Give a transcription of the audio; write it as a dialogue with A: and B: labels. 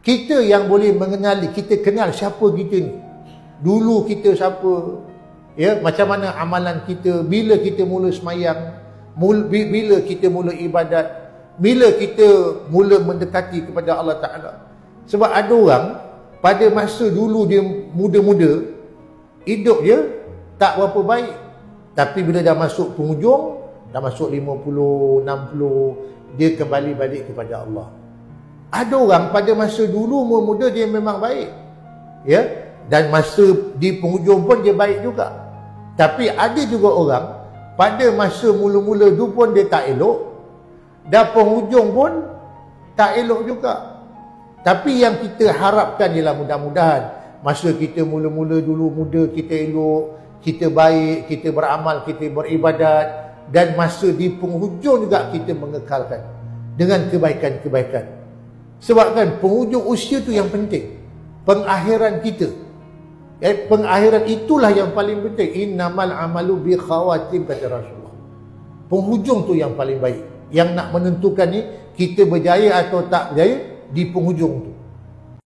A: Kita yang boleh mengenali, kita kenal siapa kita ni. Dulu kita siapa, ya, macam mana amalan kita, bila kita mula semayang, bila kita mula ibadat, bila kita mula mendekati kepada Allah Ta'ala. Sebab ada orang pada masa dulu dia muda-muda, hidup dia tak berapa baik, tapi bila dah masuk penghujung, dah masuk 50, 60, dia kembali balik kepada Allah. Ada orang pada masa dulu muda dia memang baik, ya, dan masa di penghujung pun dia baik juga. Tapi ada juga orang pada masa mula-mula tu pun dia tak elok, dah penghujung pun tak elok juga. Tapi yang kita harapkan ialah mudah-mudahan masa kita mula-mula dulu muda kita elok, kita baik, kita beramal, kita beribadat, dan masa di penghujung juga kita mengekalkan dengan kebaikan-kebaikan. Sebab kan penghujung usia tu yang penting, pengakhiran kita. Pengakhiran itulah yang paling penting. Innamal amalu bi khawatim, kata Rasulullah. Penghujung tu yang paling baik. Yang nak menentukan ni kita berjaya atau tak berjaya di penghujung tu.